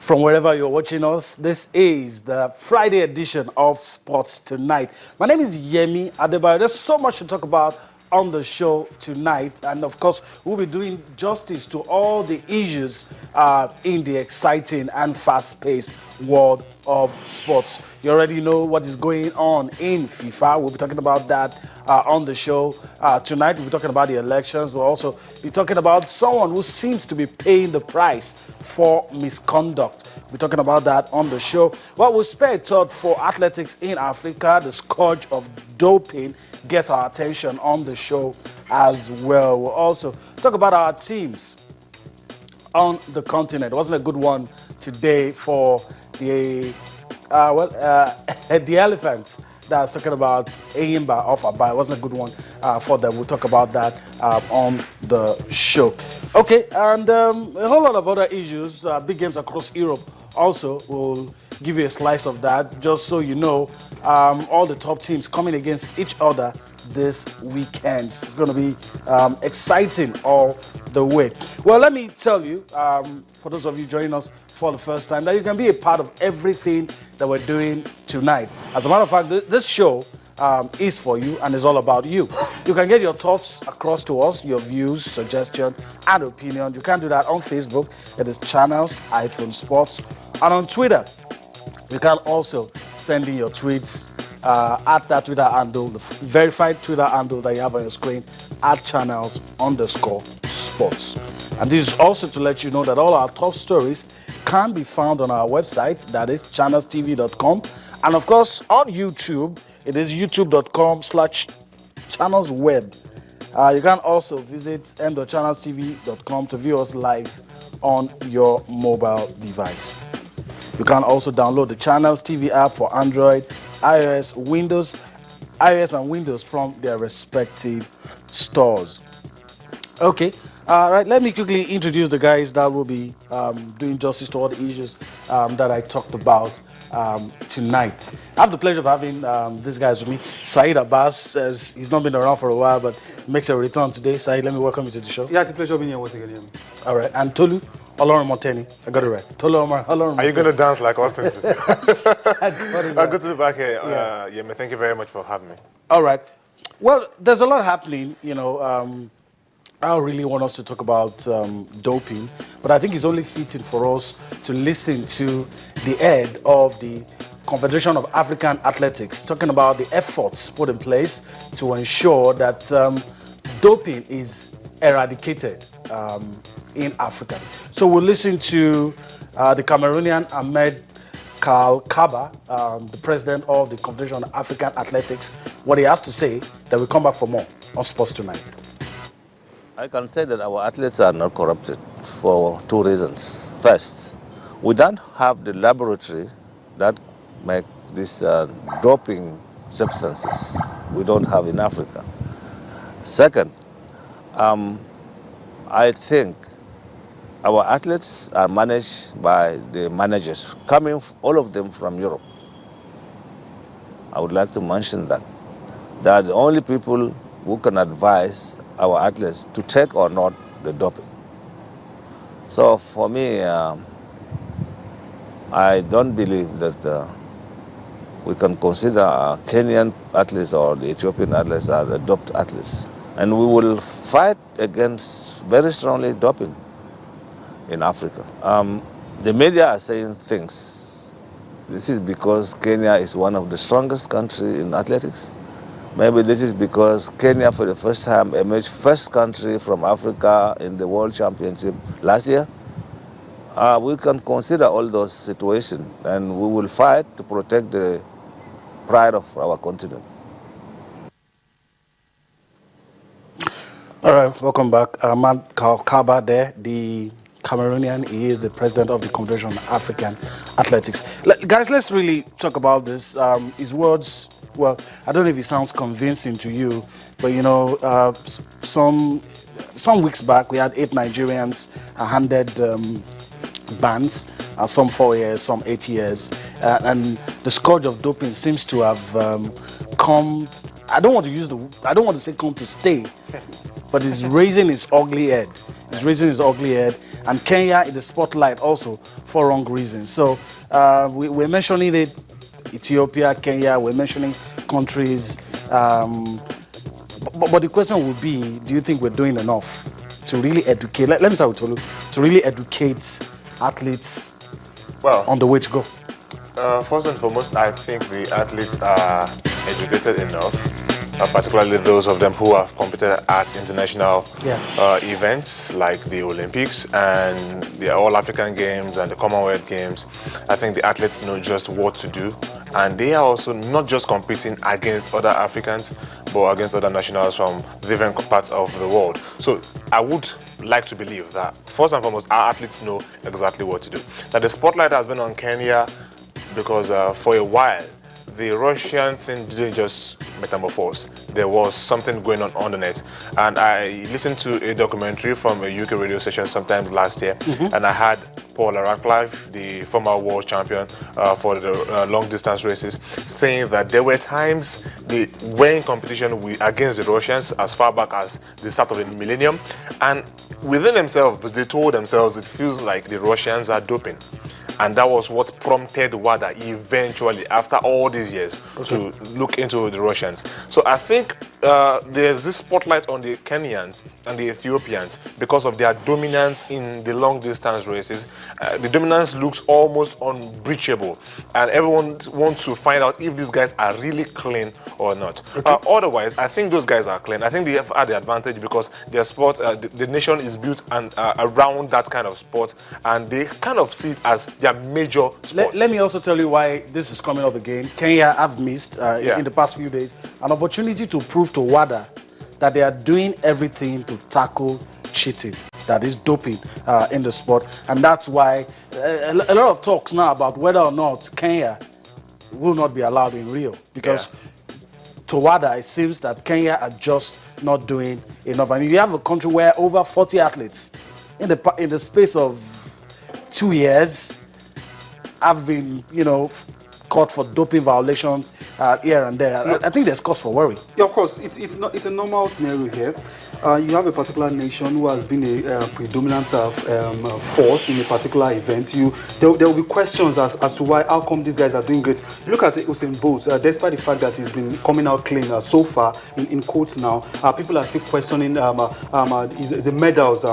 from wherever you're watching us. This is the Friday edition of Sports Tonight. My name is Yemi Adebayo. There's so much to talk about on the show tonight, and of course we'll be doing justice to all the issues in the exciting and fast-paced world of sports. You already know what is going on in FIFA. We'll be talking about that on the show tonight. We'll be talking about the elections. We'll also be talking about someone who seems to be paying the price for misconduct. We'll be talking about that on the show. Well, we'll spare a thought for athletics in Africa. The scourge of doping gets our attention on the show as well. We'll also talk about our teams on the continent. It wasn't a good one today for the the elephants that I was talking about, Ayimba of Aba. It wasn't a good one for them. We'll talk about that on the show. Okay, and a whole lot of other issues, big games across Europe also. We'll give you a slice of that, just so you know, all the top teams coming against each other this weekend. It's going to be exciting all the way. Well, let me tell you, for those of you joining us for the first time, that you can be a part of everything that we're doing tonight. As a matter of fact, this show is for you and is all about you. You can get your thoughts across to us, your views, suggestions, and opinion. You can do that on Facebook. It is channels-sports. And on Twitter, you can also send in your tweets at that Twitter handle, the verified Twitter handle that you have on your screen, at channels_sports. And this is also to let you know that all our top stories can be found on our website, that is channelstv.com. And of course, on YouTube, it is youtube.com/channelsweb. You can also visit m.channelstv.com to view us live on your mobile device. You can also download the Channels TV app for Android, iOS and Windows from their respective stores. Okay, right. Let me quickly introduce the guys that will be doing justice to all the issues that I talked about tonight. I have the pleasure of having these guys with me. Saeed Abbas, he's not been around for a while, but makes a return today. Saeed, let me welcome you to the show. Yeah, it's a pleasure being here once again. All right, and Tolu Olorunmoteni. I got it right. Tolu Olorunmoteni. Are you going to dance like Austin too? Good to be back here. Yemi, thank you very much for having me. All right. Well, there's a lot happening, you know. I don't really want us to talk about doping, but I think it's only fitting for us to listen to the head of the Confederation of African Athletics talking about the efforts put in place to ensure that doping is eradicated in Africa. So we'll listen to the Cameroonian Ahmed Kaliba, the president of the Confederation of African Athletics, what he has to say. Then we'll come back for more on Sports Tonight. I can say that our athletes are not corrupted for two reasons. First, we don't have the laboratory that make these doping substances. We don't have in Africa. Second, I think our athletes are managed by the managers, coming all of them from Europe. I would like to mention that. They are the only people who can advise our athletes to take or not the doping. So for me, I don't believe that we can consider Kenyan athletes or the Ethiopian athletes are the doped athletes. And we will fight against very strongly doping in Africa. The media are saying things. This is because Kenya is one of the strongest countries in athletics. Maybe this is because Kenya, for the first time, emerged first country from Africa in the World Championship last year. We can consider all those situations, and we will fight to protect the pride of our continent. All right, welcome back. Ahmed Kaliba there, the Cameroonian. He is the president of the Confederation of African Athletics. Guys, let's really talk about this. His words, well, I don't know if it sounds convincing to you, but you know, some weeks back we had 8 Nigerians handed bans, some 4 years, some 8 years, and the scourge of doping seems to have come. I don't want to say come to stay, but it's raising its ugly head. It's raising its ugly head, and Kenya in the spotlight also for wrong reasons. So we're mentioning it, Ethiopia, Kenya, we're mentioning countries. But the question would be, do you think we're doing enough to really educate? Let me start with Tolu. To really educate athletes on the way to go. First and foremost, I think the athletes are educated enough, particularly those of them who have competed at international events like the Olympics and the All-African Games and the Commonwealth Games. I think the athletes know just what to do, and they are also not just competing against other Africans, but against other nationals from different parts of the world. So I would like to believe that, first and foremost, our athletes know exactly what to do. Now, the spotlight has been on Kenya because for a while, the Russian thing didn't just metamorphose. There was something going on the net. And I listened to a documentary from a UK radio station sometime last year, and I had Paula Radcliffe, the former world champion for the long distance races, saying that there were times they were in competition against the Russians as far back as the start of the millennium, and within themselves, they told themselves it feels like the Russians are doping. And that was what prompted WADA eventually, after all these years, to look into the Russians. So I think there's this spotlight on the Kenyans and the Ethiopians because of their dominance in the long distance races. The dominance looks almost unbreachable, and everyone wants to find out if these guys are really clean or not. Otherwise, I think those guys are clean. I think they have had the advantage because their sport, the nation is built around that kind of sport, and they kind of see it as their major sport. Let me also tell you why this is coming up again. Kenya have missed in the past few days an opportunity to prove to WADA that they are doing everything to tackle cheating, that is doping in the sport. And that's why a lot of talks now about whether or not Kenya will not be allowed in Rio, because to WADA, it seems that Kenya are just not doing enough. And you have a country where over 40 athletes in the space of 2 years have been, caught for doping violations here and there. I think there's cause for worry. Yeah, of course, it's a normal scenario here. You have a particular nation who has been a predominant force in a particular event. There will be questions as to how come these guys are doing great. You look at Usain Bolt, despite the fact that he's been coming out clean so far in quotes now, people are still questioning the medals.